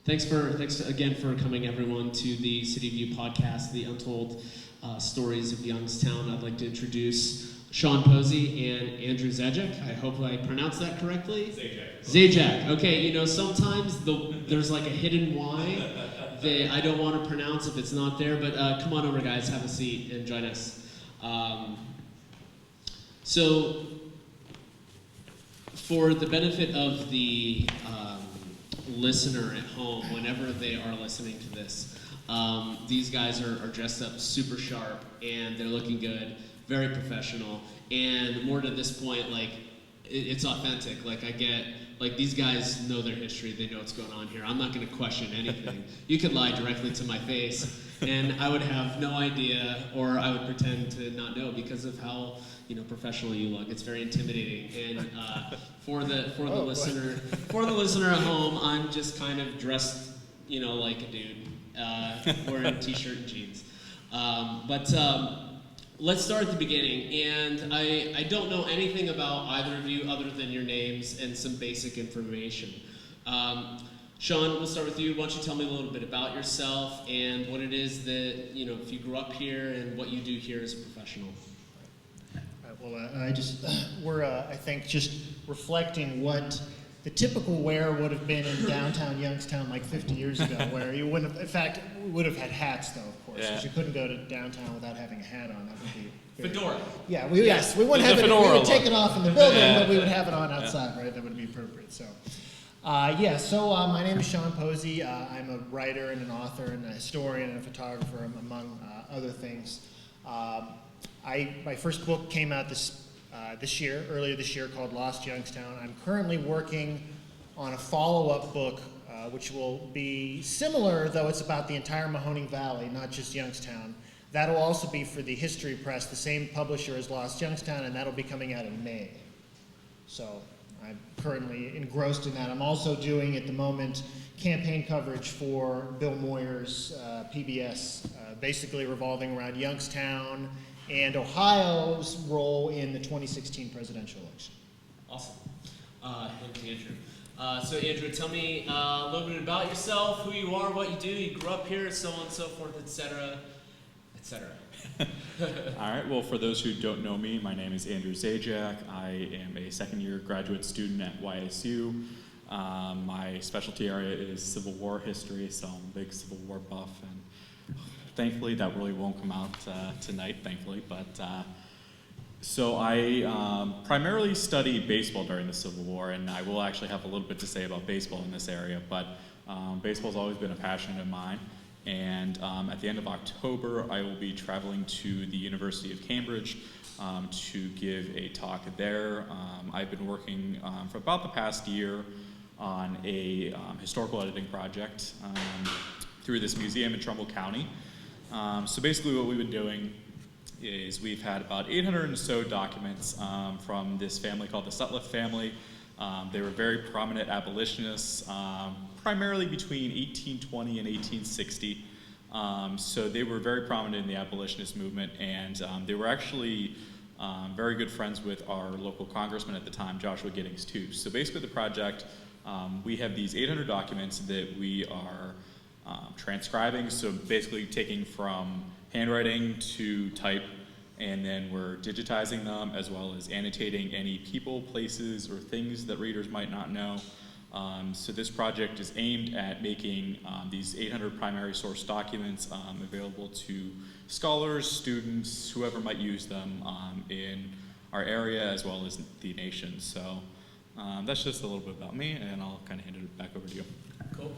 Thanks again for coming, everyone, to the City View podcast, the Untold Stories of Youngstown. I'd like to introduce Sean Posey and Andrew Zajack. I hope I pronounced that correctly. Zajack. Okay, you know, sometimes there's like a hidden Y that I don't want to pronounce if it's not there, but come on over, guys, have a seat and join us. So, for the benefit of the listener at home, whenever they are listening to this, these guys are dressed up super sharp and they're looking good, very professional, and more to this point, like it's authentic. Like these guys know their history, they know what's going on here. I'm not going to question anything. You could lie directly to my face and I would have no idea, or I would pretend to not know because of how professional you look. It's very intimidating. And for the listener at home, I'm just kind of dressed, like a dude, wearing a t-shirt and jeans. Let's start at the beginning. And I don't know anything about either of you other than your names and some basic information. Sean, we'll start with you. Why don't you tell me a little bit about yourself and what it is that, if you grew up here and what you do here as a professional. We're I think just reflecting what the typical wear would have been in downtown Youngstown like 50 years ago, where you wouldn't have, in fact, we would have had hats though, of course, because you couldn't go to downtown without having a hat on. That would be fedora. Yeah, we wouldn't have it, we would take it off in the building, but we would have it on outside, right? That would be appropriate. So, my name is Sean Posey. I'm a writer and an author and a historian and a photographer, among other things. My first book came out earlier this year, called Lost Youngstown. I'm currently working on a follow-up book, which will be similar, though it's about the entire Mahoning Valley, not just Youngstown. That'll also be for the History Press, the same publisher as Lost Youngstown, and that'll be coming out in May. So I'm currently engrossed in that. I'm also doing, at the moment, campaign coverage for Bill Moyer's PBS, basically revolving around Youngstown and Ohio's role in the 2016 presidential election. Awesome. And Andrew. So Andrew, tell me a little bit about yourself, who you are, what you do. You grew up here, so on and so forth, etc., etc. All right. Well, for those who don't know me, my name is Andrew Zajack. I am a second-year graduate student at YSU. My specialty area is Civil War history, so I'm a big Civil War buff, and thankfully, that really won't come out tonight, thankfully. But so I primarily studied baseball during the Civil War, and I will actually have a little bit to say about baseball in this area. But baseball's always been a passion of mine. And at the end of October, I will be traveling to the University of Cambridge to give a talk there. I've been working for about the past year on a historical editing project through this museum in Trumbull County. So basically what we've been doing is we've had about 800 or so documents from this family called the Sutliff family. They were very prominent abolitionists, primarily between 1820 and 1860. So they were very prominent in the abolitionist movement, and they were actually very good friends with our local congressman at the time, Joshua Giddings, too. So basically the project, we have these 800 documents that we are transcribing, so basically taking from handwriting to type, and then we're digitizing them as well as annotating any people, places, or things that readers might not know. So this project is aimed at making these 800 primary source documents available to scholars, students, whoever might use them in our area as well as the nation. So that's just a little bit about me, and I'll kind of hand it back over to you. Cool.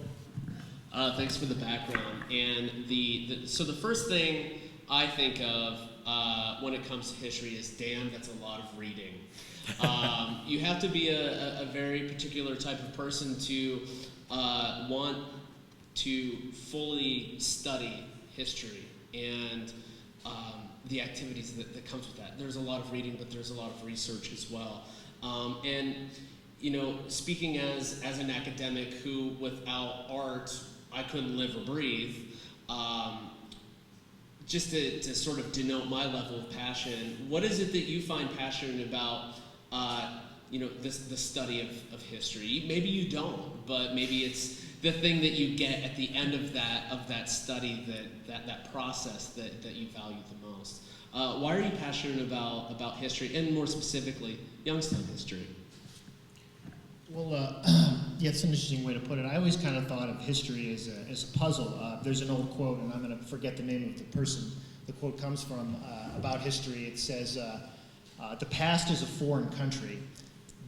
Thanks for the background. And so the first thing I think of when it comes to history is, damn, that's a lot of reading. You have to be a very particular type of person to want to fully study history and the activities that comes with that. There's a lot of reading, but there's a lot of research as well. And speaking as an academic who, without art, I couldn't live or breathe, just to sort of denote my level of passion, what is it that you find passionate about the study of history. Maybe you don't, but maybe it's the thing that you get at the end of that study, that process that you value the most. Why are you passionate about history, and more specifically, Youngstown history? Well, yeah, it's an interesting way to put it. I always kind of thought of history as a puzzle. There's an old quote, and I'm going to forget the name of the person the quote comes from, about history. It says, the past is a foreign country.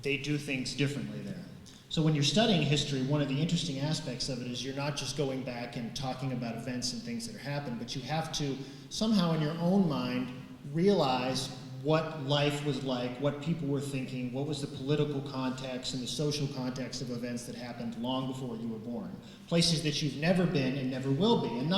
They do things differently there. So when you're studying history, one of the interesting aspects of it is you're not just going back and talking about events and things that have happened, but you have to somehow in your own mind realize what life was like, what people were thinking, what was the political context and the social context of events that happened long before you were born. Places that you've never been and never will be. And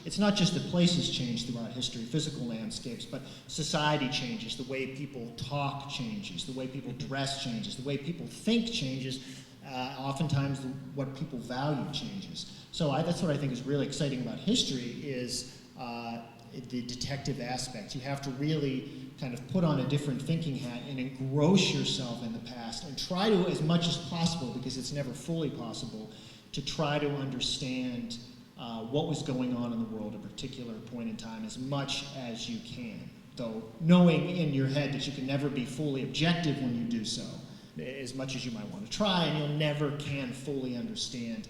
it's not just that places change throughout history, physical landscapes, but society changes, the way people talk changes, the way people dress changes, the way people think changes, oftentimes what people value changes. So that's what I think is really exciting about history is the detective aspect. You have to really kind of put on a different thinking hat and engross yourself in the past and try to, as much as possible, because it's never fully possible, to try to understand what was going on in the world at a particular point in time as much as you can. Though knowing in your head that you can never be fully objective when you do so, as much as you might want to try, and you'll never can fully understand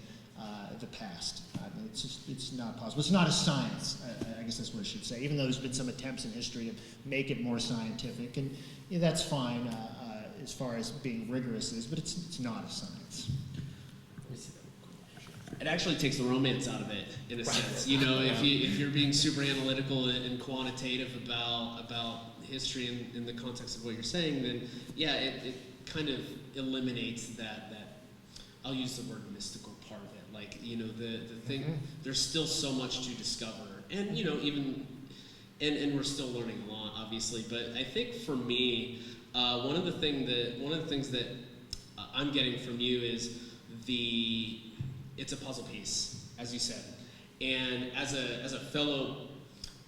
the past. It's not possible. It's not a science, I guess that's what I should say, even though there's been some attempts in history to make it more scientific, and that's fine as far as being rigorous is, but it's not a science. It actually takes the romance out of it, in a sense. If you're being super analytical and quantitative about history in the context of what you're saying, then yeah, it kind of eliminates that I'll use the word mystical part of it. Like, the thing, there's still so much to discover, and even we're still learning a lot, obviously. But I think for me, one of the things that I'm getting from you is it's a puzzle piece, as you said, and as a fellow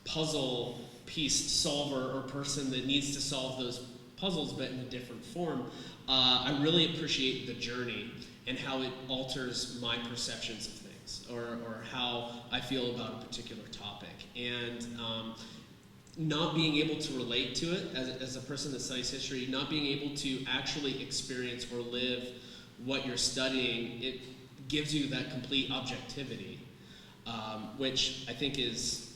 puzzle piece solver or person that needs to solve those puzzles, but in a different form, I really appreciate the journey and how it alters my perceptions of things, or how I feel about a particular topic. And not being able to relate to it as a person that studies history, not being able to actually experience or live what you're studying, it gives you that complete objectivity, which I think is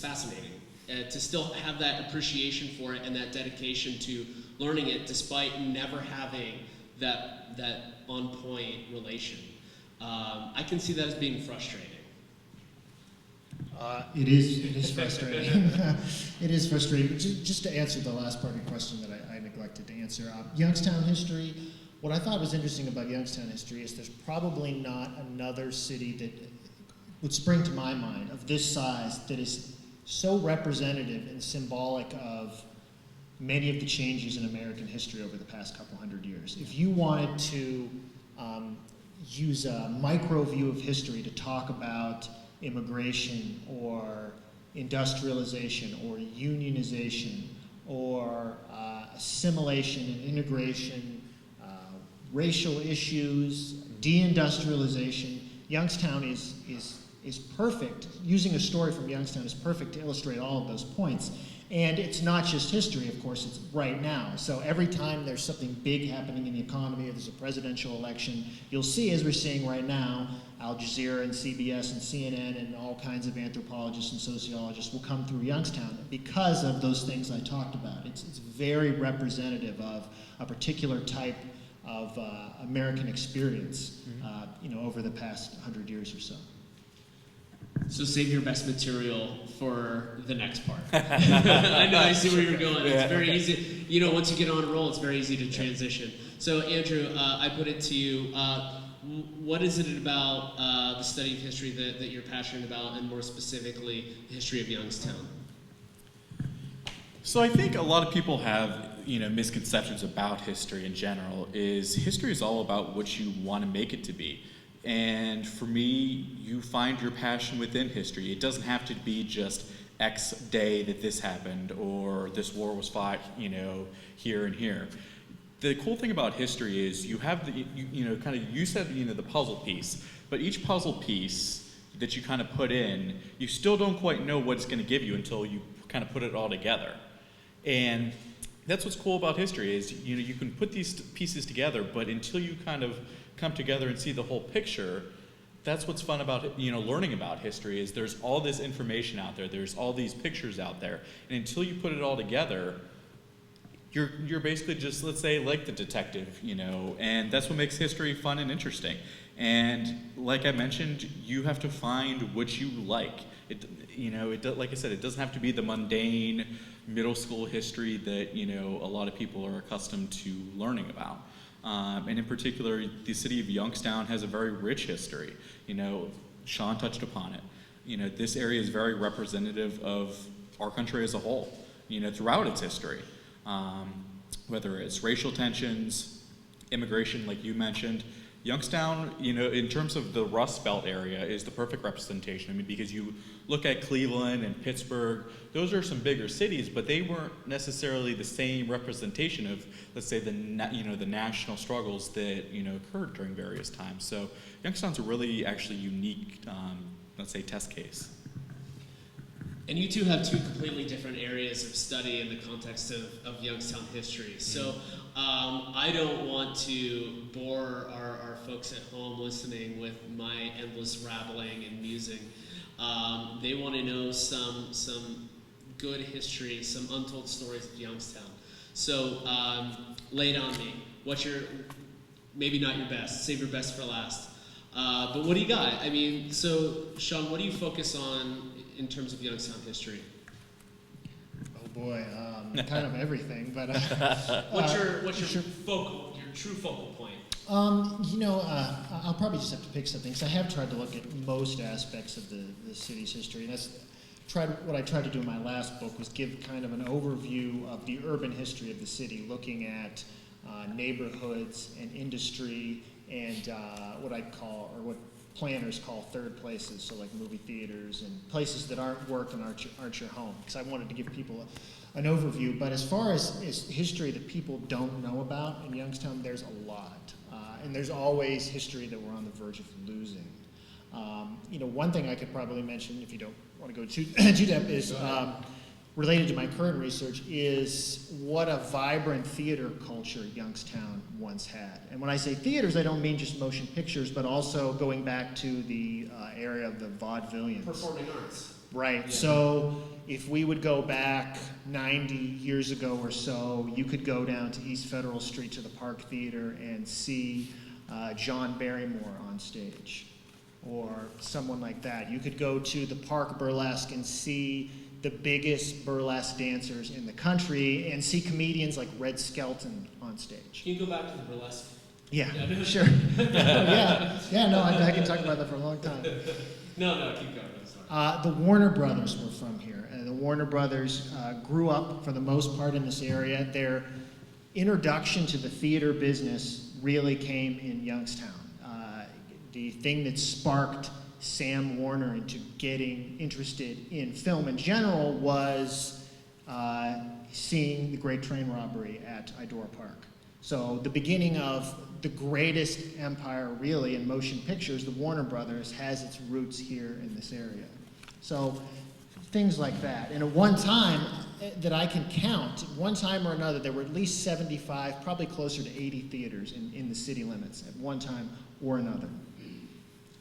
fascinating. To still have that appreciation for it and that dedication to learning it despite never having that on-point relation. I can see that as being frustrating. It is frustrating. It is frustrating. Just to answer the last part of your question that I neglected to answer, Youngstown history, what I thought was interesting about Youngstown history is there's probably not another city that would spring to my mind of this size that is so representative and symbolic of many of the changes in American history over the past couple hundred years. If you wanted to use a micro view of history to talk about immigration or industrialization or unionization or assimilation and integration, racial issues, deindustrialization, Youngstown is perfect. Using a story from Youngstown is perfect to illustrate all of those points. And it's not just history, of course, it's right now. So every time there's something big happening in the economy, or there's a presidential election, you'll see, as we're seeing right now, Al Jazeera and CBS and CNN and all kinds of anthropologists and sociologists will come through Youngstown because of those things I talked about. It's very representative of a particular type of American experience, over the past 100 years or so. So save your best material for the next part. I know, I see where you're going. It's very easy. Once you get on a roll, it's very easy to transition. So Andrew, I put it to you. What is it about the study of history that you're passionate about, and more specifically, the history of Youngstown? So I think a lot of people have, misconceptions about history in general. History is all about what you want to make it to be. And for me, you find your passion within history. It doesn't have to be just X day that this happened or this war was fought, here and here. the cool thing about history is you have you said the puzzle piece, but each puzzle piece that you kind of put in, you still don't quite know what it's going to give you until you kind of put it all together. And that's what's cool about history is you can put these pieces together, but until you kind of come together and see the whole picture, that's what's fun about learning about history is there's all this information out there, there's all these pictures out there, and until you put it all together, you're basically just, let's say, like the detective, and that's what makes history fun and interesting. And like I mentioned, you have to find what you like. Like I said, it doesn't have to be the mundane middle school history that a lot of people are accustomed to learning about. And in particular, the city of Youngstown has a very rich history. Sean touched upon it. This area is very representative of our country as a whole. Throughout its history. Whether it's racial tensions, immigration, like you mentioned, Youngstown, in terms of the Rust Belt area, is the perfect representation. Because you look at Cleveland and Pittsburgh, those are some bigger cities, but they weren't necessarily the same representation of, let's say, the national struggles that occurred during various times. So Youngstown's a really actually unique, let's say, test case. And you two have two completely different areas of study in the context of Youngstown history. So I don't want to bore our folks at home listening with my endless rattling and musing. They want to know some good history, some untold stories of Youngstown. So lay it on me. What's your, maybe not your best, save your best for last. But what do you got? So Sean, what do you focus on in terms of Youngstown history? Oh boy, kind of everything. But what's your true focal point? I'll probably just have to pick something because I have tried to look at most aspects of the city's history. And what I tried to do in my last book was give kind of an overview of the urban history of the city, looking at neighborhoods and industry and what planners call third places, so like movie theaters and places that aren't work and aren't your home, because I wanted to give people an overview. But as far as history that people don't know about in Youngstown, there's a lot. And there's always history that we're on the verge of losing. One thing I could probably mention, if you don't want to go too deep, is related to my current research, is what a vibrant theater culture Youngstown once had. And when I say theaters, I don't mean just motion pictures, but also going back to the area of the vaudevillians. Performing arts. Right. Yeah. So if we would go back 90 years ago or so, you could go down to East Federal Street to the Park Theater and see John Barrymore on stage, or someone like that. You could go to the Park Burlesque and see the biggest burlesque dancers in the country and see comedians like Red Skelton on stage. Can you go back to the burlesque? Yeah, sure. I can talk about that for a long time. No, keep going. I'm sorry. The Warner Brothers were from here, and the Warner Brothers grew up, for the most part, in this area. Their introduction to the theater business really came in Youngstown. The thing that sparked Sam Warner into getting interested in film in general was seeing the Great Train Robbery at Idora Park. So the beginning of the greatest empire really in motion pictures, the Warner Brothers, has its roots here in this area. So things like that. And at one time that I can count, at one time or another, there were at least 75, probably closer to 80 theaters in the city limits at one time or another.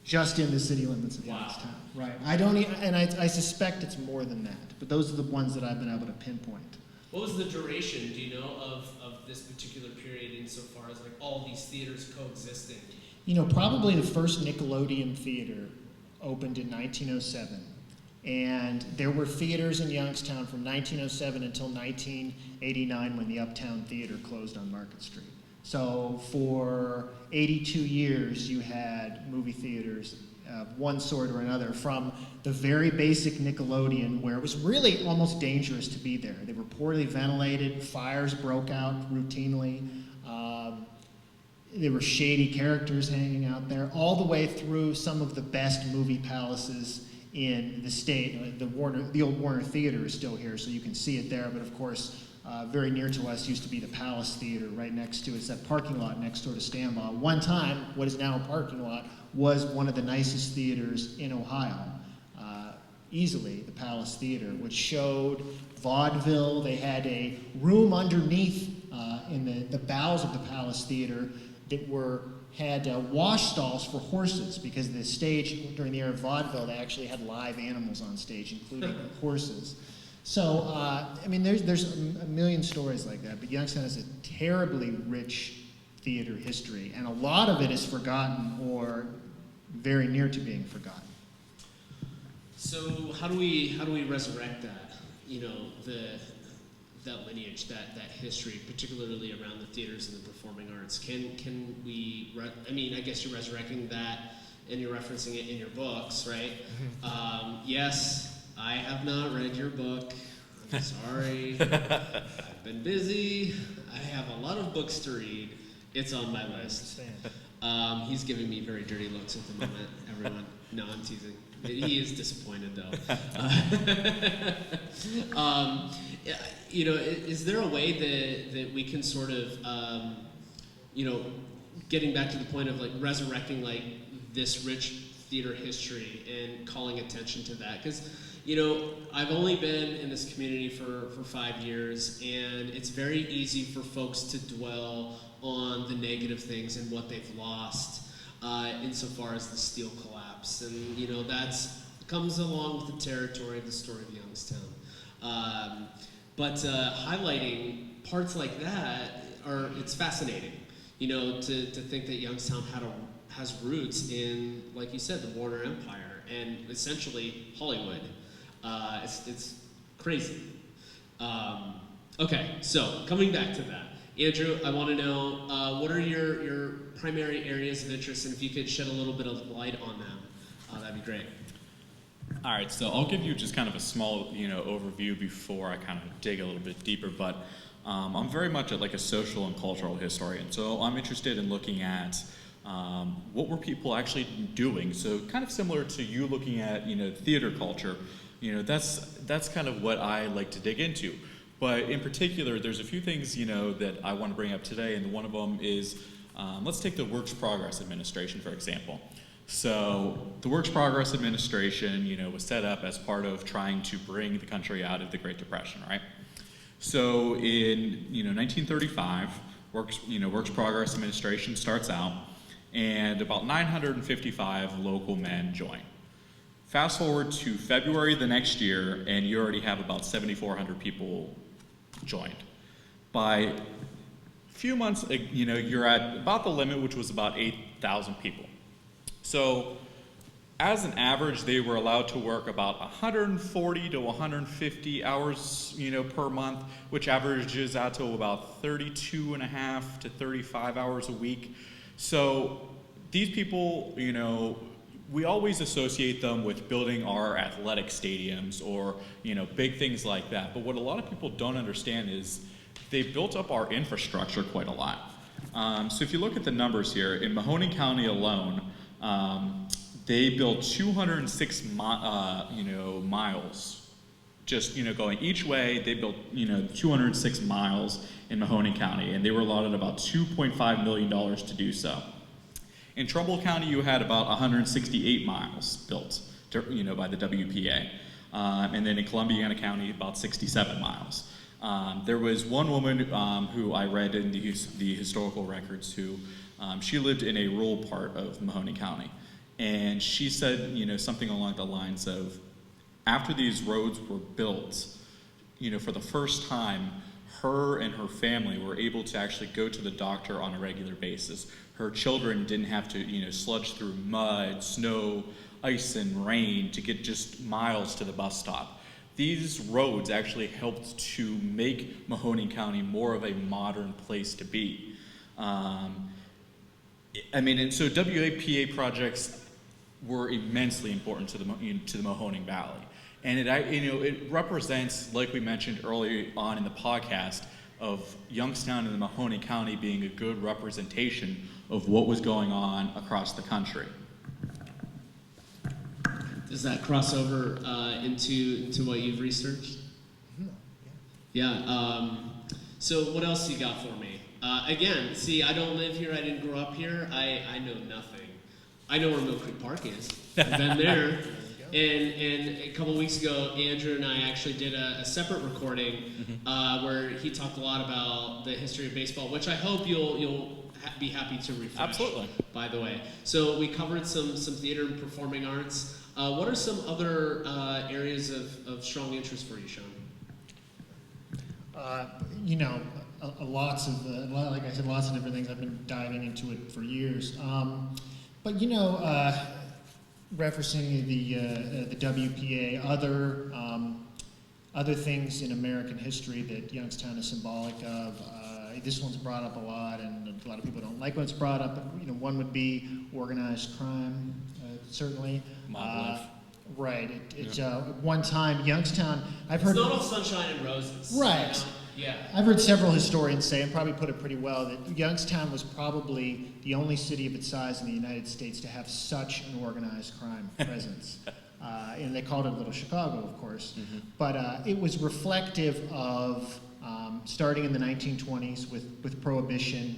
Just in the city limits of Youngstown. Right. I suspect it's more than that, but those are the ones that I've been able to pinpoint. What was the duration, do you know, of this particular period insofar as like all these theaters coexisting? Probably the first Nickelodeon theater opened in 1907. And there were theaters in Youngstown from 1907 until 1989 when the Uptown Theater closed on Market Street. So for 82 years, you had movie theaters of one sort or another, from the very basic Nickelodeon, where it was really almost dangerous to be there. They were poorly ventilated, fires broke out routinely, there were shady characters hanging out there, all the way through some of the best movie palaces in the state. The old Warner Theater is still here, so you can see it there, but of course, very near to us used to be the Palace Theater. Right next to it's that parking lot next door to Stambaugh. One time, what is now a parking lot, was one of the nicest theaters in Ohio. Easily the Palace Theater, which showed vaudeville. They had a room underneath in the bowels of the Palace Theater that had wash stalls for horses, because the stage during the era of vaudeville, they actually had live animals on stage, including horses. So, I mean, there's a million stories like that, but Youngstown has a terribly rich theater history, and a lot of it is forgotten or very near to being forgotten. So how do we resurrect that? You know, that lineage, that history, particularly around the theaters and the performing arts. Can we? I mean, I guess you're resurrecting that, and you're referencing it in your books, right? Yes, I have not read your book. I'm sorry. I've been busy. I have a lot of books to read. It's on my list. He's giving me very dirty looks at the moment, everyone. No, I'm teasing. He is disappointed, though. You know, is there a way that we can sort of, you know, getting back to the point of like resurrecting like this rich theater history and calling attention to that? Because, you know, I've only been in this community for 5 years, and it's very easy for folks to dwell on the negative things and what they've lost. Insofar as the steel collapse, and you know that's comes along with the territory of the story of Youngstown. But highlighting parts like that it's fascinating. You know, to think that Youngstown has roots in, like you said, the Warner Empire and essentially Hollywood. It's crazy. Okay, so coming back to that. Andrew, I want to know, what are your primary areas of interest, and if you could shed a little bit of light on them, that'd be great. All right, so I'll give you just kind of a small, you know, overview before I kind of dig a little bit deeper, but I'm very much like a social and cultural historian, so I'm interested in looking at what were people actually doing. So kind of similar to you looking at, you know, theater culture, you know, that's kind of what I like to dig into. But in particular, there's a few things, you know, that I want to bring up today, and one of them is, let's take the Works Progress Administration, for example. So the Works Progress Administration, you know, was set up as part of trying to bring the country out of the Great Depression, right? So in, you know, 1935, Works Progress Administration starts out, and about 955 local men join. Fast forward to February the next year, and you already have about 7,400 people joined. By a few months, you know, you're at about the limit, which was about 8,000 people. So as an average, they were allowed to work about 140 to 150 hours, you know, per month, which averages out to about 32 and a half to 35 hours a week. So these people, you know, we always associate them with building our athletic stadiums or, you know, big things like that. But what a lot of people don't understand is they built up our infrastructure quite a lot. So if you look at the numbers here, in Mahoning County alone, they built 206 miles, just, you know, going each way. They built, you know, 206 miles in Mahoning County, and they were allotted about $2.5 million to do so. In Trumbull County, you had about 168 miles built, you know, by the WPA. And then in Columbiana County, about 67 miles. There was one woman who I read in the historical records who, she lived in a rural part of Mahoning County. And she said, you know, something along the lines of, after these roads were built, you know, for the first time, her and her family were able to actually go to the doctor on a regular basis. Her children didn't have to, you know, sludge through mud, snow, ice, and rain to get just miles to the bus stop. These roads actually helped to make Mahoning County more of a modern place to be. I mean, and so WAPA projects were immensely important to the Mahoning Valley. And it represents, like we mentioned early on in the podcast, of Youngstown and the Mahoning County being a good representation of what was going on across the country. Does that cross over into what you've researched? Mm-hmm. Yeah. So what else you got for me? Again, see, I don't live here. I didn't grow up here. I know nothing. I know where Mill Creek Park is. I've been there. And a couple weeks ago, Andrew and I actually did a separate recording where he talked a lot about the history of baseball, which I hope you'll be happy to refresh. Absolutely. By the way, so we covered some theater and performing arts. What are some other areas of strong interest for you, Sean? Lots of like I said, lots of different things. I've been diving into it for years. But referencing the WPA, other things in American history that Youngstown is symbolic of. This one's brought up a lot, and a lot of people don't like when it's brought up. But one would be organized crime, certainly. Mob life. Right. One time, Youngstown. I've heard. It's not all sunshine and roses. Right. Yeah. I've heard several historians say, and probably put it pretty well, that Youngstown was probably the only city of its size in the United States to have such an organized crime presence. And they called it Little Chicago, of course. But it was reflective of starting in the 1920s with Prohibition.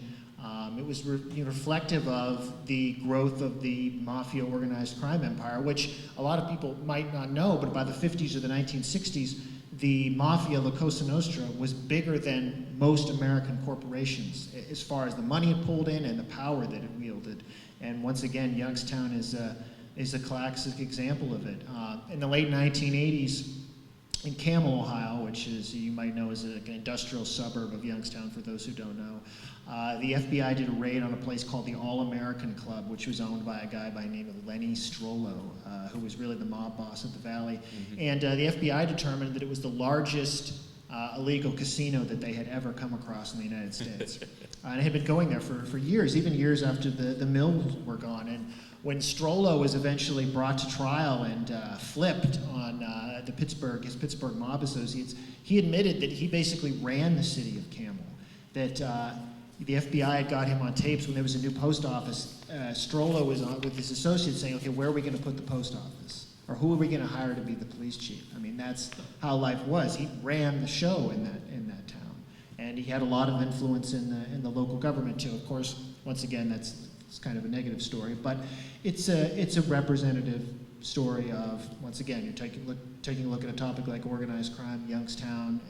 It was reflective of the growth of the mafia organized crime empire, which a lot of people might not know, but by the 50s or the 1960s, the mafia, La Cosa Nostra, was bigger than most American corporations as far as the money it pulled in and the power that it wielded. And once again, Youngstown is a classic example of it. In the late 1980s, in Camel, Ohio, which is, you might know, is an industrial suburb of Youngstown for those who don't know, the FBI did a raid on a place called the All-American Club, which was owned by a guy by the name of Lenny Strollo, who was really the mob boss of the valley. And the FBI determined that it was the largest illegal casino that they had ever come across in the United States. And it had been going there for years, even years after the mills were gone. And when Strollo was eventually brought to trial and flipped on his Pittsburgh mob associates, he admitted that he basically ran the city of Camel, that the FBI had got him on tapes when there was a new post office. Strollo was on with his associates saying, okay, where are we going to put the post office? Or who are we going to hire to be the police chief? I mean, that's how life was. He ran the show in that town. And he had a lot of influence in the local government too. Of course, once again, it's kind of a negative story, but it's a representative story of, once again, you're taking a look at a topic like organized crime. Youngstown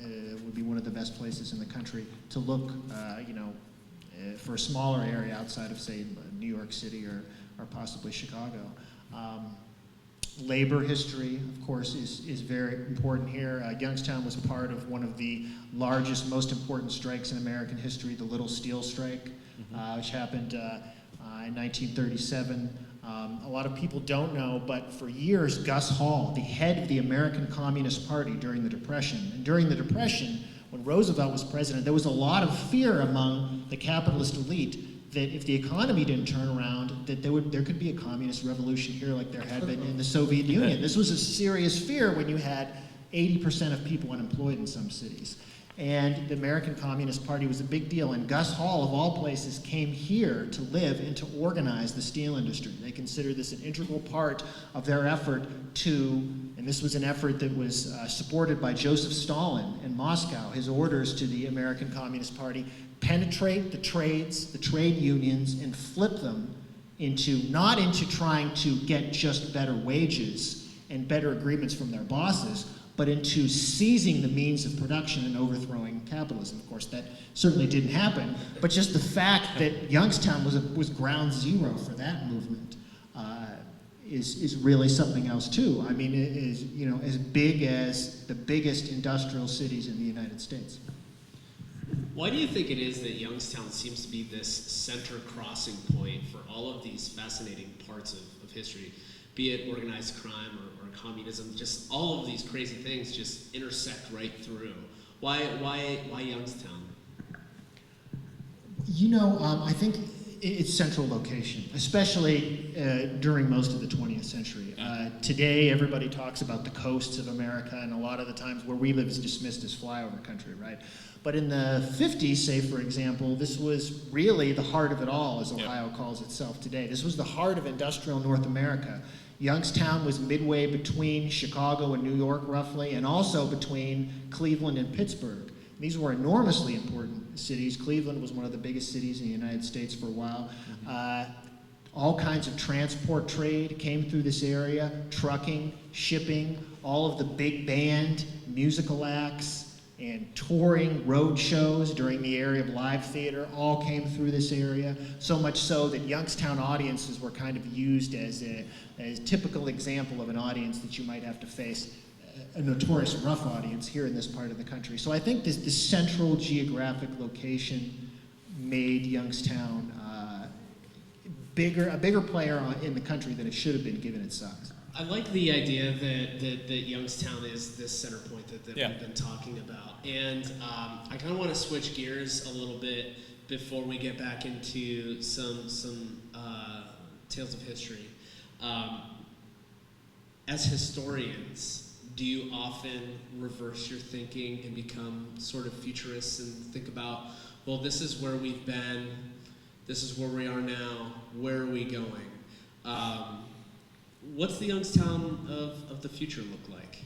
would be one of the best places in the country to look, for a smaller area outside of, say, New York City or possibly Chicago. Labor history, of course, is very important here. Youngstown was part of one of the largest, most important strikes in American history, the Little Steel Strike, which happened in 1937. A lot of people don't know, but for years, Gus Hall, the head of the American Communist Party during the Depression, and during the Depression, when Roosevelt was president, there was a lot of fear among the capitalist elite that if the economy didn't turn around, that there could be a communist revolution here like there had been in the Soviet Union. This was a serious fear when you had 80% of people unemployed in some cities. And the American Communist Party was a big deal, and Gus Hall, of all places, came here to live and to organize the steel industry. They considered this an integral part of their effort to, and this was an effort that was supported by Joseph Stalin in Moscow, his orders to the American Communist Party, penetrate the trades, the trade unions, and flip them not into trying to get just better wages and better agreements from their bosses, but into seizing the means of production and overthrowing capitalism. Of course, that certainly didn't happen, but just the fact that Youngstown was ground zero for that movement is really something else too. I mean, it is, as big as the biggest industrial cities in the United States. Why do you think it is that Youngstown seems to be this center crossing point for all of these fascinating parts of history, be it organized crime or communism, just all of these crazy things just intersect right through? Why Youngstown? I think it's central location, especially during most of the 20th century. Today, everybody talks about the coasts of America, and a lot of the times where we live is dismissed as flyover country, right? But in the 50s, say, for example, this was really the heart of it all, as Ohio calls itself today. This was the heart of industrial North America. Youngstown was midway between Chicago and New York, roughly, and also between Cleveland and Pittsburgh. These were enormously important cities. Cleveland was one of the biggest cities in the United States for a while. All kinds of transport trade came through this area, trucking, shipping, all of the big band, musical acts, and touring road shows during the area of live theater all came through this area, so much so that Youngstown audiences were kind of used as a typical example of an audience that you might have to face, a notorious rough audience here in this part of the country. So I think this central geographic location made Youngstown a bigger player in the country than it should have been given its size. I like the idea that Youngstown is this center point that we've been talking about. And I kind of want to switch gears a little bit before we get back into some tales of history. As historians, do you often reverse your thinking and become sort of futurists and think about, well, this is where we've been, this is where we are now, where are we going? What's the Youngstown of the future look like?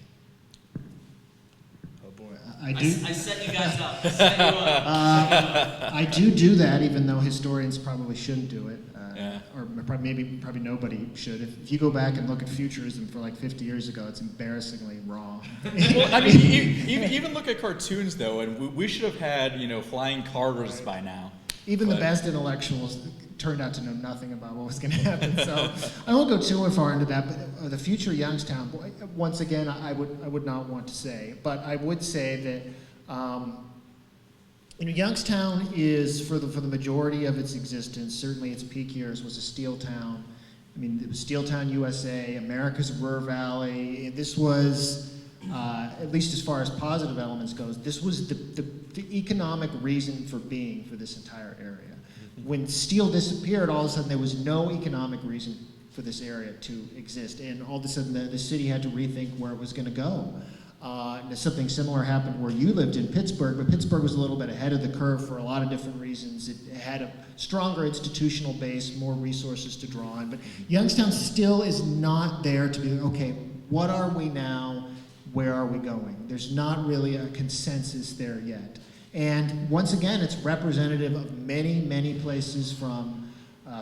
Oh boy, I set you guys up. I set you up. I do that, even though historians probably shouldn't do it, or probably nobody should. If you go back and look at futurism for like 50 years ago, it's embarrassingly wrong. Well, I mean, even look at cartoons though, and we should have had flying cars by now. Even the best intellectuals turned out to know nothing about what was going to happen. So I won't go too far into that. But the future Youngstown, once again, I would not want to say. But I would say that Youngstown is, for the majority of its existence, certainly its peak years, was a steel town. I mean, it was Steel Town, USA, America's Ruhr Valley. This was, at least as far as positive elements goes, this was the economic reason for being for this entire area. When steel disappeared, all of a sudden there was no economic reason for this area to exist, and all of a sudden the city had to rethink where it was going to go. Something similar happened where you lived in Pittsburgh, but Pittsburgh was a little bit ahead of the curve for a lot of different reasons. It had a stronger institutional base, more resources to draw on, but Youngstown still is not there to be, okay, what are we now? Where are we going? There's not really a consensus there yet. And once again, it's representative of many, many places from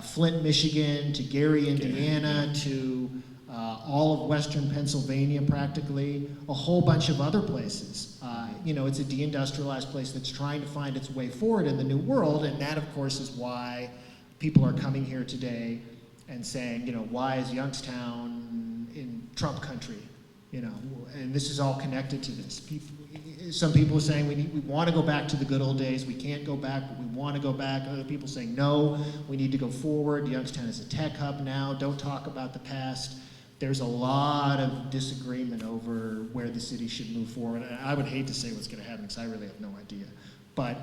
Flint, Michigan, to Gary, Indiana, to all of western Pennsylvania practically, a whole bunch of other places. It's a deindustrialized place that's trying to find its way forward in the new world, and that, of course, is why people are coming here today and saying, why is Youngstown in Trump country? And this is all connected to this. Some people are saying we want to go back to the good old days. We can't go back, but we want to go back. Other people saying no, we need to go forward. Youngstown is a tech hub now. Don't talk about the past. There's a lot of disagreement over where the city should move forward. And I would hate to say what's going to happen because I really have no idea. But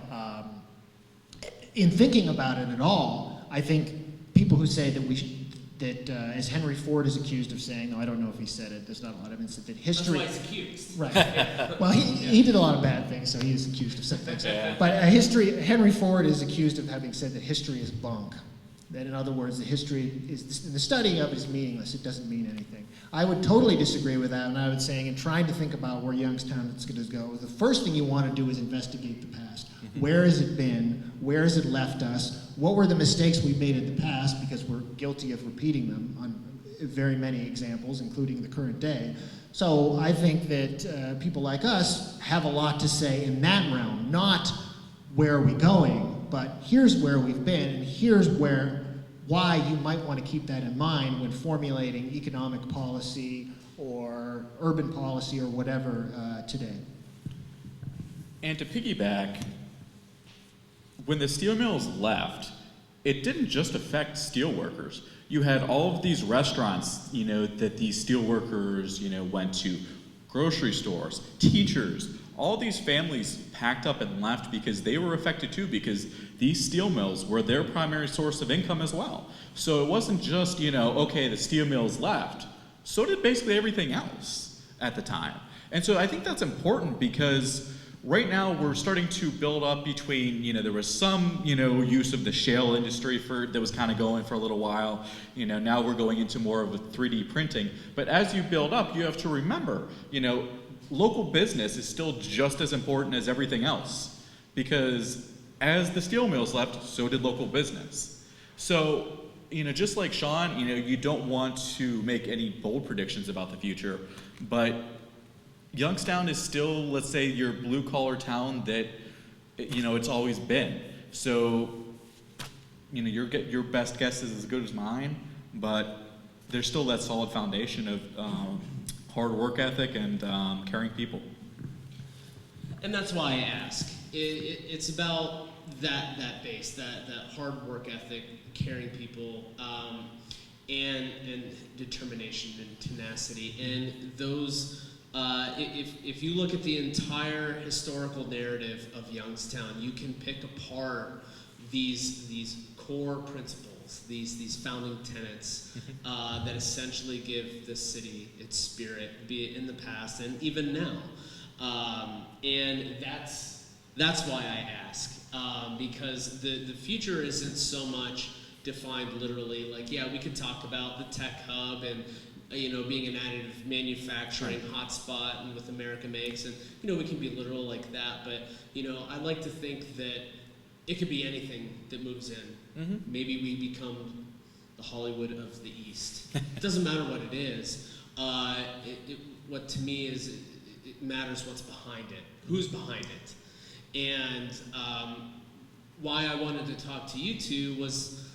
in thinking about it at all, I think people who say that we should, as Henry Ford is accused of saying, I don't know if he said it, there's not a lot of evidence that history... That's why he's accused. Right. Well, he did a lot of bad things, so he is accused of some things. But Henry Ford is accused of having said that history is bunk. That, in other words, the history is, the studying of it is meaningless. It doesn't mean anything. I would totally disagree with that, and I would say, in trying to think about where Youngstown is going to go, the first thing you want to do is investigate the past. Where has it been? Where has it left us? What were the mistakes we made in the past, because we're guilty of repeating them on very many examples, including the current day. So I think that people like us have a lot to say in that realm, not where are we going, but here's where we've been, and here's why you might want to keep that in mind when formulating economic policy or urban policy or whatever today. And to piggyback, when the steel mills left, it didn't just affect steel workers. You had all of these restaurants, that these steel workers, went to, grocery stores, teachers, all these families packed up and left because they were affected too, because these steel mills were their primary source of income as well. So it wasn't just, okay, the steel mills left. So did basically everything else at the time. And so I think that's important because right now we're starting to build up between, there was some, use of the shale industry that was kind of going for a little while. Now we're going into more of a 3D printing. But as you build up, you have to remember, local business is still just as important as everything else, because as the steel mills left, so did local business. So, just like Sean, you don't want to make any bold predictions about the future, but Youngstown is still, let's say, your blue-collar town that, it's always been. So, your best guess is as good as mine, but there's still that solid foundation of hard work ethic and caring people. And that's why I ask. It's about that base, that hard work ethic, caring people, and determination and tenacity. And those, if you look at the entire historical narrative of Youngstown, you can pick apart these core principles, these founding tenets that essentially give the city its spirit, be it in the past and even now. And that's why I ask, because the future isn't so much defined literally. Like, yeah, we could talk about the tech hub and being an additive manufacturing hotspot and with America Makes, and we can be literal like that. But I like to think that it could be anything that moves in. Maybe we become the Hollywood of the East. It doesn't matter what it is. What to me is it matters what's behind it, who's behind it. And why I wanted to talk to you two was,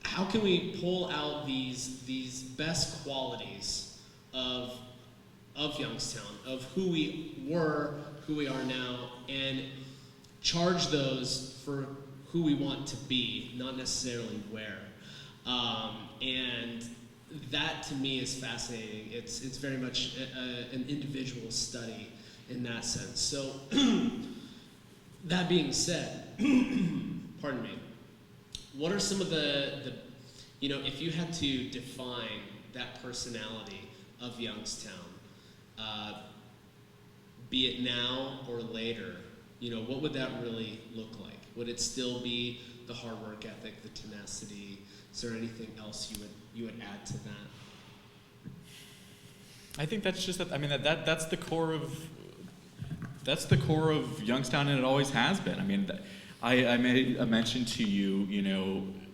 how can we pull out these best qualities of Youngstown, of who we were, who we are now, and charge those for who we want to be, not necessarily where. And that to me is fascinating. It's very much an individual study in that sense. So that being said, pardon me, what are some of the if you had to define that personality of Youngstown, be it now or later, what would that really look like? Would it still be the hard work ethic, the tenacity? Is there anything else you would add to that? I think that's just that. I mean, that's the core of Youngstown, and it always has been. I mean, I made a mention to you,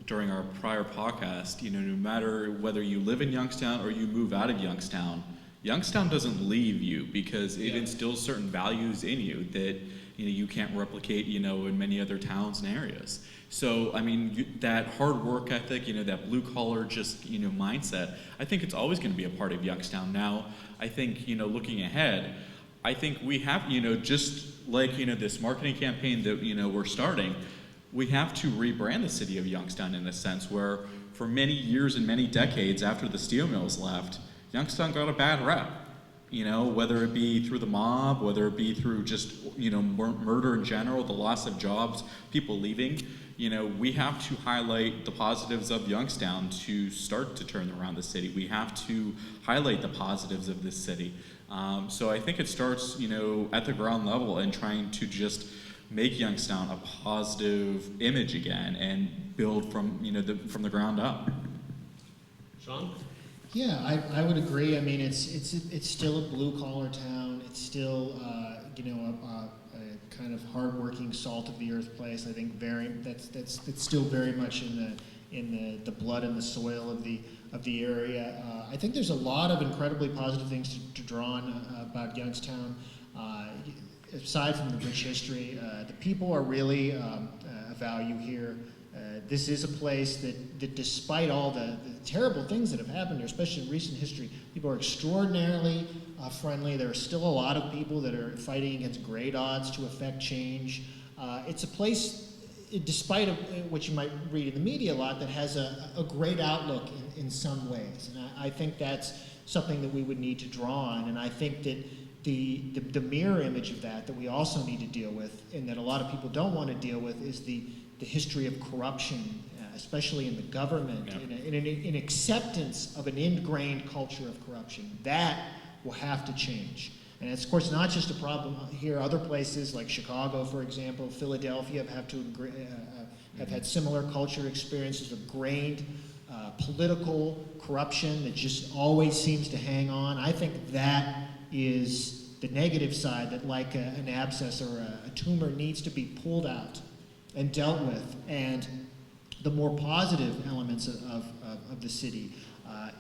during our prior podcast. No matter whether you live in Youngstown or you move out of Youngstown, Youngstown doesn't leave you, because it instills certain values in you that you can't replicate in many other towns and areas. So I mean, that hard work ethic, that blue collar just mindset, I think it's always going to be a part of Youngstown. Now I think looking ahead, I think we have just like this marketing campaign that we're starting, we have to rebrand the city of Youngstown in a sense where for many years and many decades after the steel mills left, Youngstown got a bad rep. Whether it be through the mob, whether it be through just, murder in general, the loss of jobs, people leaving, we have to highlight the positives of Youngstown to start to turn around the city. We have to highlight the positives of this city. So I think it starts, at the ground level and trying to just make Youngstown a positive image again and build from, from the ground up. Sean? Yeah, I would agree. I mean, it's still a blue collar town. It's still a kind of hardworking, salt of the earth place. I think that's still very much in the blood and the soil of the area. I think there's a lot of incredibly positive things to draw on about Youngstown. Aside from the rich history, the people are really a value here. This is a place that despite all the terrible things that have happened here, especially in recent history, people are extraordinarily friendly. There are still a lot of people that are fighting against great odds to affect change. It's a place, despite what you might read in the media a lot, that has a great outlook in some ways. And I think that's something that we would need to draw on. And I think that the mirror image of that we also need to deal with, and that a lot of people don't want to deal with, is the history of corruption, especially in the government, in acceptance of an ingrained culture of corruption. That will have to change. And it's, of course, not just a problem here. Other places like Chicago, for example, Philadelphia have had similar culture experiences of grained political corruption that just always seems to hang on. I think that is the negative side that like an abscess or a tumor needs to be pulled out and dealt with, and the more positive elements of the city,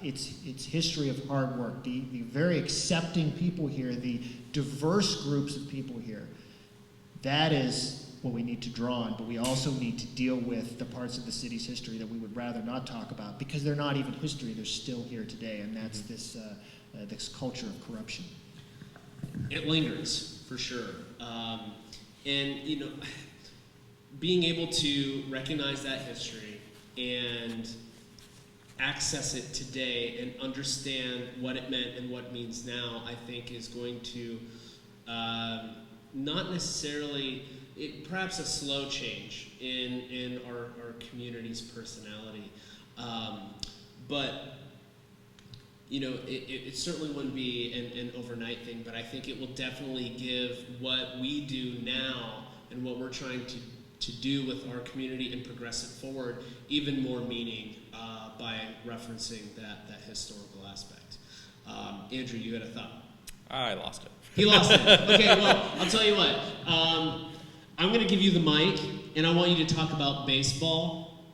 its history of hard work, the very accepting people here, the diverse groups of people here. That is what we need to draw on, but we also need to deal with the parts of the city's history that we would rather not talk about because they're not even history, they're still here today, and that's this culture of corruption. It lingers, for sure. And, you know, being able to recognize that history and access it today and understand what it meant and what it means now, I think is going to not necessarily, perhaps a slow change in our community's personality. But, you know, it certainly wouldn't be an overnight thing, but I think it will definitely give what we do now and what we're trying to do with our community and progress it forward even more meaning by referencing that historical aspect. Andrew, you had a thought? I lost it. He lost it. Okay, well, I'll tell you what. I'm going to give you the mic, and I want you to talk about baseball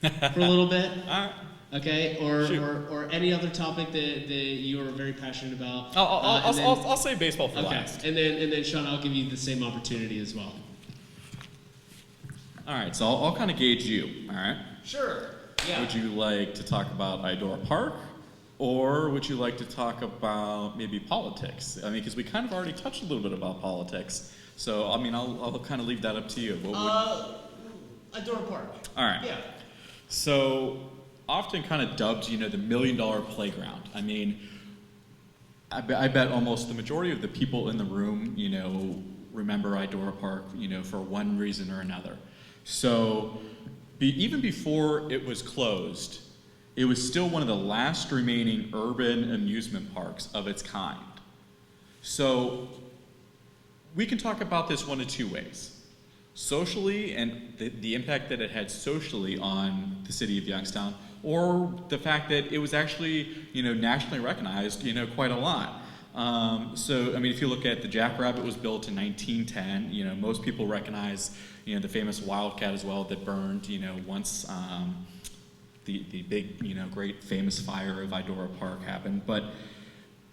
for a little bit. All right. Okay, or any other topic that you are very passionate about. I'll say baseball for okay. last. And then Sean, I'll give you the same opportunity as well. All right, so I'll kind of gauge you. All right. Sure. Yeah. Would you like to talk about Idora Park, or would you like to talk about maybe politics? I mean, because we kind of already touched a little bit about politics. So I mean, I'll kind of leave that up to you. Idora Park. All right. Yeah. So often kind of dubbed, you know, the $1 million playground. I mean, I bet almost the majority of the people in the room, you know, remember Idora Park, you know, for one reason or another. So even before it was closed, it was still one of the last remaining urban amusement parks of its kind. So we can talk about this one of two ways. Socially, and the impact that it had socially on the city of Youngstown, or the fact that it was actually, you know, nationally recognized, you know, quite a lot. So, I mean, if you look at the Jackrabbit was built in 1910, you know, most people recognize, you know, the famous Wildcat as well that burned, you know, once the big, you know, great famous fire of Idora Park happened. But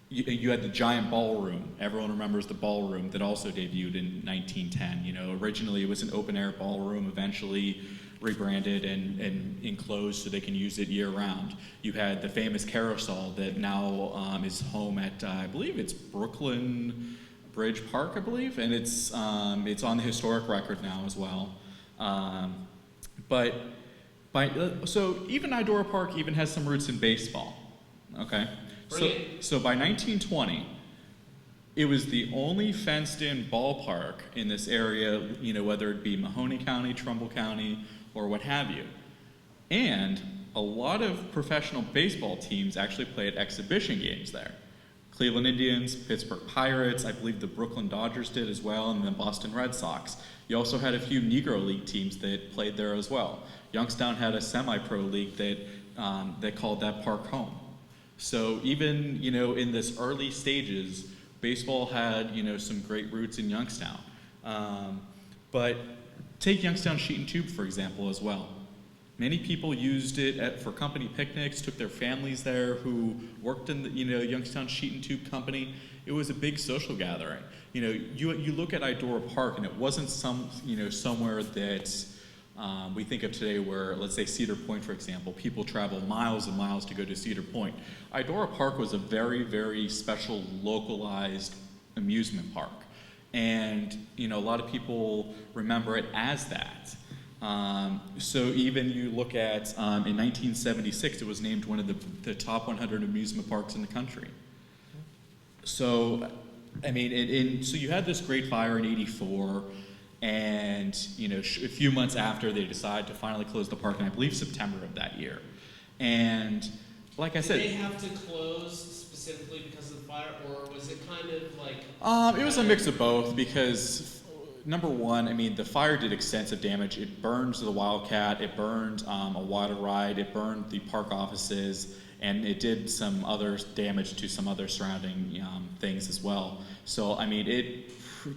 you had the giant ballroom. Everyone remembers the ballroom that also debuted in 1910. You know, originally it was an open air ballroom, eventually rebranded and enclosed so they can use it year round. You had the famous carousel that now is home at, I believe it's Brooklyn Bridge Park, I believe, and it's on the historic record now as well. So even Idora Park even has some roots in baseball. Okay. So by 1920, it was the only fenced-in ballpark in this area, you know, whether it be Mahoney County, Trumbull County, or what have you. And a lot of professional baseball teams actually played exhibition games there. Cleveland Indians, Pittsburgh Pirates, I believe the Brooklyn Dodgers did as well, and the Boston Red Sox. You also had a few Negro League teams that played there as well. Youngstown had a semi-pro league that called that park home. So even, you know, in this early stages, baseball had, you know, some great roots in Youngstown. But take Youngstown Sheet and Tube, for example, as well. Many people used it for company picnics, took their families there who worked in the, you know, Youngstown Sheet and Tube Company. It was a big social gathering. You know, you look at Idora Park, and it wasn't somewhere that we think of today where, let's say Cedar Point, for example, people travel miles and miles to go to Cedar Point. Idora Park was a very, very special, localized amusement park. And, you know, a lot of people remember it as that. So even you look at, in 1976, it was named one of the top 100 amusement parks in the country. So, I mean, so you had this great fire in '84, and, you know, a few months after, they decided to finally close the park, in I believe September of that year. And like I said, did they have to close specifically because of the fire, or was it kind of like? It was a mix of both, because number one, I mean, the fire did extensive damage. It burned the Wildcat, it burned a water ride, it burned the park offices, and it did some other damage to some other surrounding things as well. So I mean, it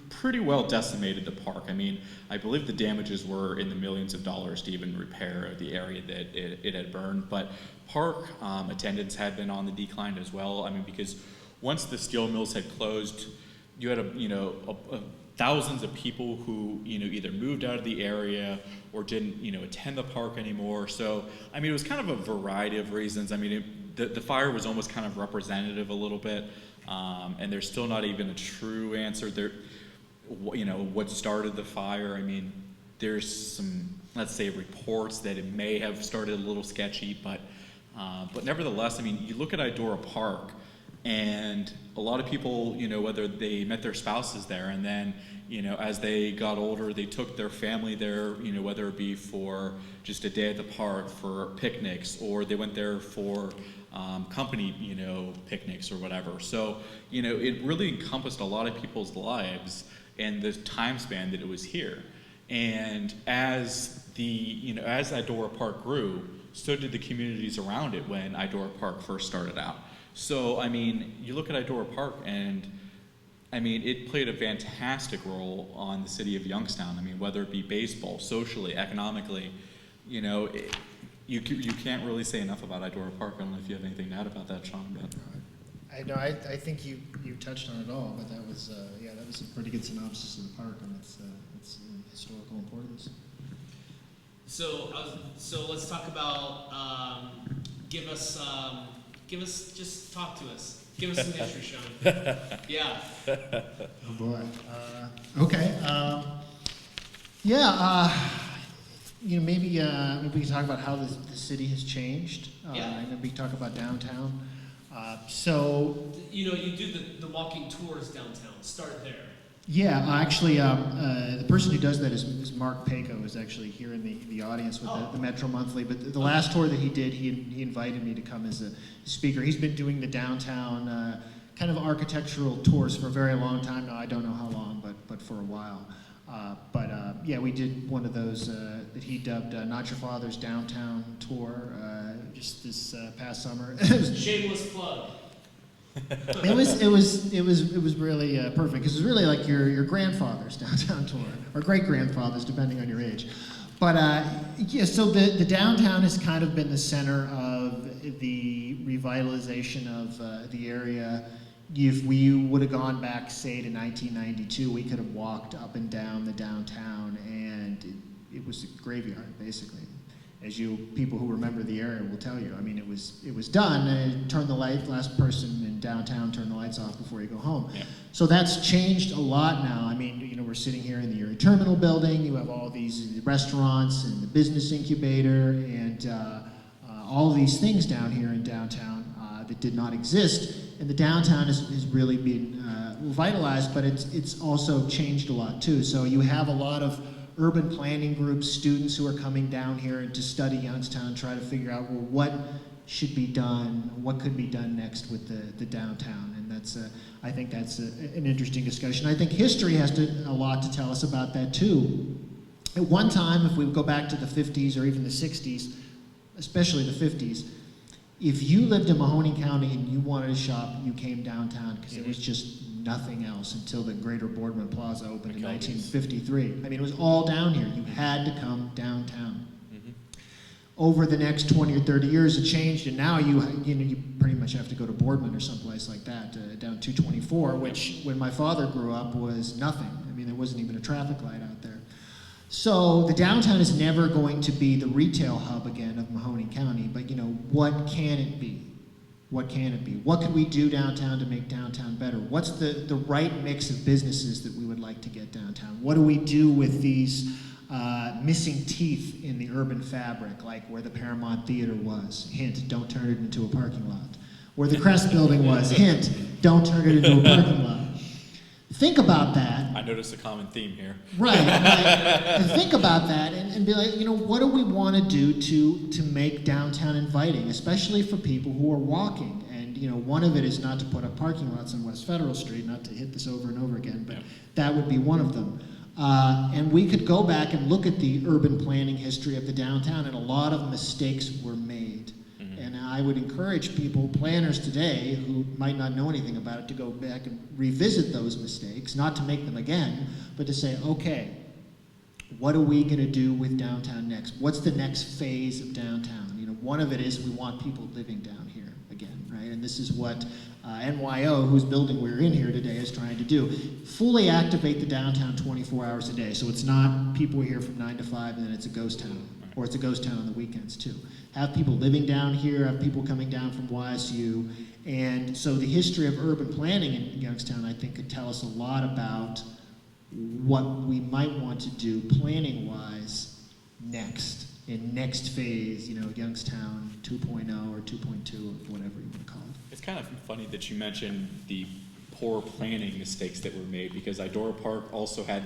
pretty well decimated the park. I mean, I believe the damages were in the millions of dollars to even repair the area that it had burned. But park attendance had been on the decline as well. I mean, because once the steel mills had closed, you had thousands of people who either moved out of the area or didn't attend the park anymore. So I mean, it was kind of a variety of reasons. I mean, the fire was almost kind of representative a little bit, and there's still not even a true answer there. What started the fire? I mean, there's some, let's say, reports that it may have started a little sketchy, but nevertheless, I mean, you look at Idora Park, and a lot of people, whether they met their spouses there, and then, as they got older, they took their family there, whether it be for just a day at the park, for picnics, or they went there for company, picnics or whatever. So, it really encompassed a lot of people's lives and the time span that it was here. And as as Idora Park grew, so did the communities around it when Idora Park first started out. So, I mean, you look at Idora Park, and I mean, it played a fantastic role on the city of Youngstown. I mean, whether it be baseball, socially, economically, you can't really say enough about Idora Park. I don't know if you have anything to add about that, Sean. But I think you touched on it all, but that was that was a pretty good synopsis of the park and its historical importance. So let's talk about just talk to us. Give us some history, Sean. Yeah. Oh boy. Okay. Maybe we can talk about how the city has changed. And then we can talk about downtown. You do the walking tours downtown. Start there. Yeah, actually, the person who does that is Mark Paco, who's actually here in the audience with the Metro Monthly. But the last tour that he did, he invited me to come as a speaker. He's been doing the downtown kind of architectural tours for a very long time now. I don't know how long, but for a while. We did one of those that he dubbed "Not Your Father's Downtown Tour" just this past summer. Shameless plug. It was really perfect because it was really like your grandfather's downtown tour or great grandfather's, depending on your age. But so the downtown has kind of been the center of the revitalization of the area. If we would have gone back, say, to 1992, we could have walked up and down the downtown, and it was a graveyard, basically. As people who remember the area will tell you. I mean, it was done, and turn the light, last person in downtown, turn the lights off before you go home. Yeah. So that's changed a lot now. I mean, we're sitting here in the Erie Terminal building. You have all these restaurants and the business incubator and all of these things down here in downtown that did not exist. And the downtown has really been revitalized, but it's also changed a lot too. So you have a lot of urban planning groups, students who are coming down here to study Youngstown, try to figure out, well, what should be done, what could be done next with the downtown. And I think that's an interesting discussion. I think history has a lot to tell us about that too. At one time, if we go back to the 50s or even the 60s, especially the 50s, if you lived in Mahoning County and you wanted to shop, you came downtown because there was just nothing else until the Greater Boardman Plaza opened in 1953. I mean, it was all down here. You had to come downtown. Mm-hmm. Over the next 20 or 30 years, it changed, and now you pretty much have to go to Boardman or someplace like that, down 224, which when my father grew up was nothing. I mean, there wasn't even a traffic light out there. So the downtown is never going to be the retail hub again of Mahoning County, but what can it be? What can it be? What could we do downtown to make downtown better? What's the right mix of businesses that we would like to get downtown? What do we do with these missing teeth in the urban fabric, like where the Paramount Theater was? Hint, don't turn it into a parking lot. Where the Crest Building was? Hint, don't turn it into a parking lot. Think about that. I noticed a common theme here. Right. And think about that and be like, what do we want to do to make downtown inviting, especially for people who are walking? And, one of it is not to put up parking lots on West Federal Street, not to hit this over and over again, but that would be one of them. And we could go back and look at the urban planning history of the downtown, and a lot of mistakes were made. Mm-hmm. And I would encourage people, planners today, who might not know anything about it, to go back and revisit those mistakes, not to make them again, but to say, okay, what are we going to do with downtown next? What's the next phase of downtown? You know, one of it is we want people living down here again, right? And this is what NYO, whose building we're in here today, is trying to do. Fully activate the downtown 24 hours a day, so it's not people are here from 9 to 5 and then it's a ghost town, or it's a ghost town on the weekends too. Have people living down here, have people coming down from YSU, and so the history of urban planning in Youngstown, I think, could tell us a lot about what we might want to do planning-wise next, in next phase, you know, Youngstown 2.0 or 2.2 or whatever you want to call it. It's kind of funny that you mentioned the poor planning mistakes that were made, because Idora Park also had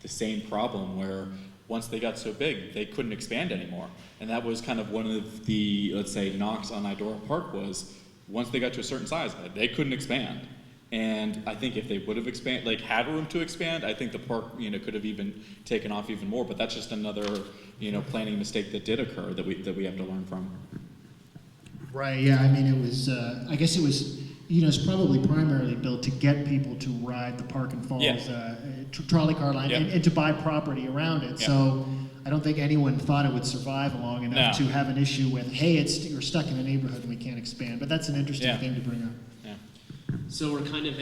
the same problem where once they got so big, they couldn't expand anymore. And that was kind of one of the, let's say, knocks on Idora Park was once they got to a certain size, they couldn't expand. And I think if they would have had room to expand, I think the park, you know, could have even taken off even more. But that's just another, you know, planning mistake that did occur that we have to learn from. Right. Yeah. I mean, it was. I guess it was. You know, it's probably primarily built to get people to ride the Park and Falls trolley car line and to buy property around it. So I don't think anyone thought it would survive long enough to have an issue with, hey, you're stuck in a neighborhood and we can't expand. But that's an interesting thing to bring up. So we're kind of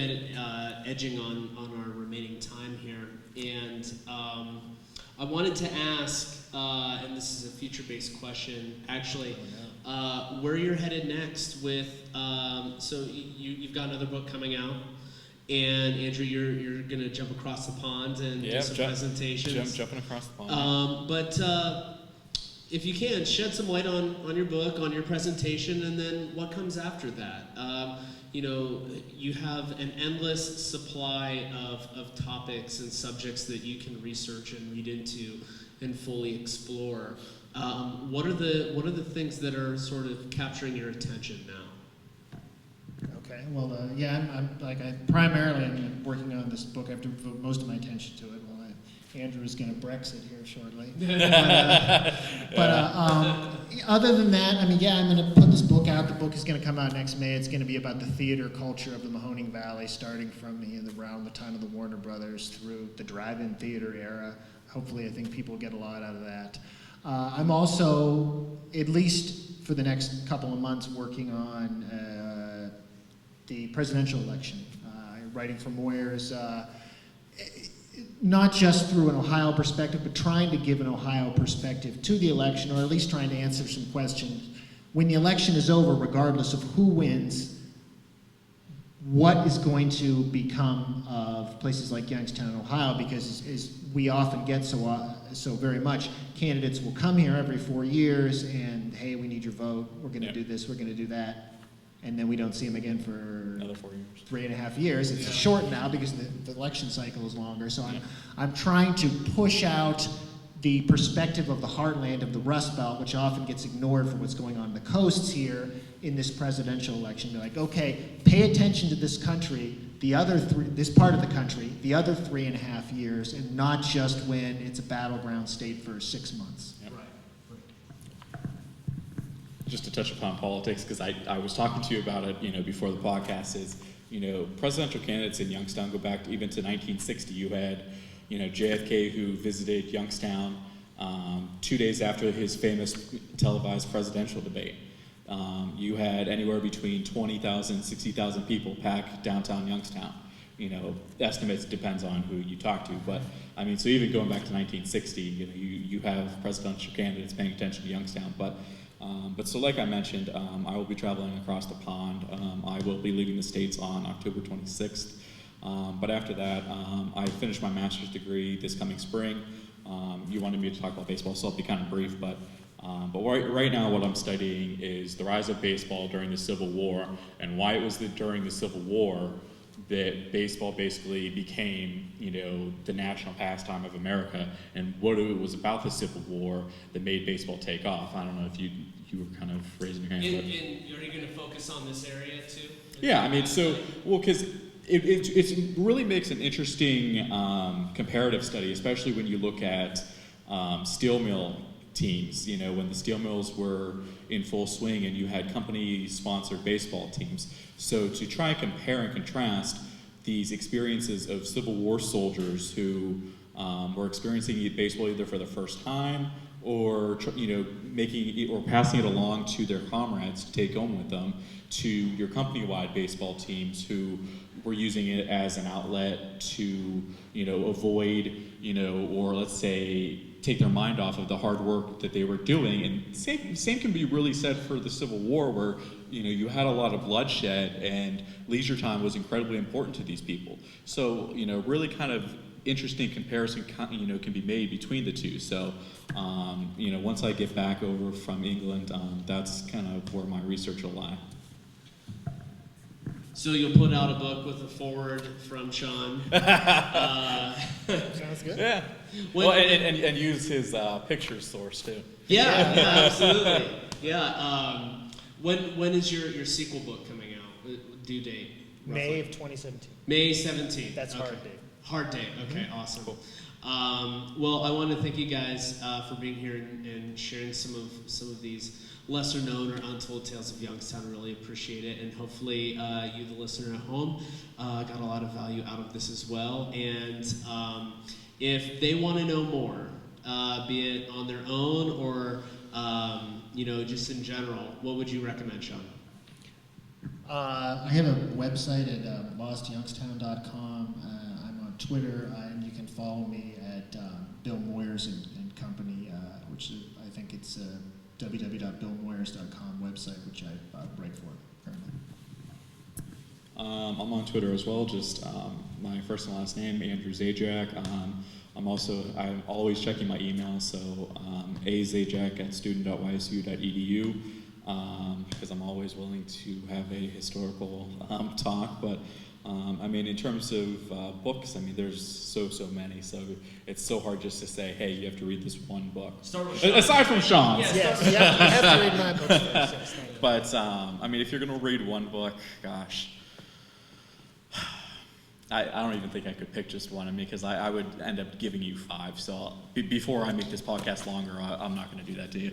edging on our remaining time here, and I wanted to ask, and this is a future-based question, actually, where you're headed next with, so you've got another book coming out, and Andrew, you're going to jump across the pond and do some presentations. Jumping across the pond. But if you can, shed some light on your book, on your presentation, and then what comes after that. You know, you have an endless supply of topics and subjects that you can research and read into and fully explore. What are the things that are sort of capturing your attention now? Okay. Well, I'm working on this book. I have to devote most of my attention to it. Andrew is going to Brexit here shortly. Other than that, I mean, I'm going to put this book out. The book is going to come out next May. It's going to be about the theater culture of the Mahoning Valley, starting from around the time of the Warner Brothers through the drive-in theater era. Hopefully, I think people get a lot out of that. I'm also, at least for the next couple of months, working on the presidential election, writing for Moyers. Not just through an Ohio perspective, but trying to give an Ohio perspective to the election, or at least trying to answer some questions. When the election is over, regardless of who wins, what is going to become of places like Youngstown, Ohio? Because as we often get so very much, candidates will come here every 4 years and, hey, we need your vote, we're going to do this, we're going to do that. And then we don't see them again for another 4 years. 3.5 years. It's short now because the election cycle is longer. So I'm trying to push out the perspective of the heartland of the Rust Belt, which often gets ignored for what's going on in the coasts here in this presidential election. Be like, okay, pay attention to this country, this part of the country, the other 3.5 years, and not just when it's a battleground state for 6 months. Yep. Just to touch upon politics, because I was talking to you about it, you know, before the podcast, is, you know, presidential candidates in Youngstown go back even to 1960. You had, you know, JFK, who visited Youngstown 2 days after his famous televised presidential debate. You had anywhere between 20,000, 60,000 people pack downtown Youngstown. You know, estimates depends on who you talk to, but I mean, so even going back to 1960, you know, you have presidential candidates paying attention to Youngstown, but so like I mentioned, I will be traveling across the pond. I will be leaving the States on October 26th. But after that, I finished my master's degree this coming spring. You wanted me to talk about baseball, so I'll be kind of brief, but right now what I'm studying is the rise of baseball during the Civil War, and why it was during the Civil War that baseball basically became, you know, the national pastime of America, and what it was about the Civil War that made baseball take off. I don't know if you were kind of raising your hand. And are you going to focus on this area too? Yeah, I mean, because it really makes an interesting comparative study, especially when you look at steel mill teams, you know, when the steel mills were in full swing and you had company-sponsored baseball teams. So to try and compare and contrast these experiences of Civil War soldiers who were experiencing baseball either for the first time or, you know, making or passing it along to their comrades to take home with them, to your company-wide baseball teams who were using it as an outlet to, you know, avoid, you know, or let's say take their mind off of the hard work that they were doing. And same can be really said for the Civil War, where, you know, you had a lot of bloodshed and leisure time was incredibly important to these people. So, you know, really kind of interesting comparison, you know, can be made between the two. So, you know, once I get back over from England, that's kind of where my research will lie. So you'll put out a book with a foreword from Sean. Sounds good. Yeah. Well, and use his picture source too. Yeah, absolutely. Yeah. When is your sequel book coming out? Due date? Roughly? May of 2017. May 17th. That's okay. hard date. Hard date. Okay, awesome. Cool. Well, I want to thank you guys for being here and sharing some of these lesser known or untold tales of Youngstown. I really appreciate it, and hopefully you, the listener at home, got a lot of value out of this as well. And if they want to know more, be it on their own or you know, just in general, what would you recommend, Sean? I have a website at lostyoungstown.com. I'm on Twitter, and you can follow me at Bill Moyers and Company, which is, I think it's www.billmoyers.com website, which I write for currently. I'm on Twitter as well, just my first and last name, Andrew Zajack. I'm always checking my email, so azajack@student.ysu.edu, because I'm always willing to have a historical talk. But I mean, in terms of books, I mean, there's so many, so it's so hard just to say, hey, you have to read this one book. Start with Sean. Aside from Sean's. Yes, you have to read my books first. Yes, thank you. But I mean, if you're going to read one book, gosh, I don't even think I could pick just one. I mean, because I would end up giving you 5. So before I make this podcast longer, I'm not going to do that to you.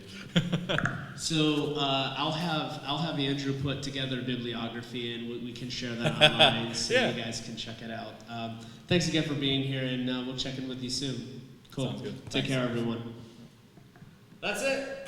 So I'll have Andrew put together a bibliography, and we can share that online, so Yeah. you guys can check it out. Thanks again for being here, and we'll check in with you soon. Cool. Sounds good. Take Thanks. care, everyone. That's it.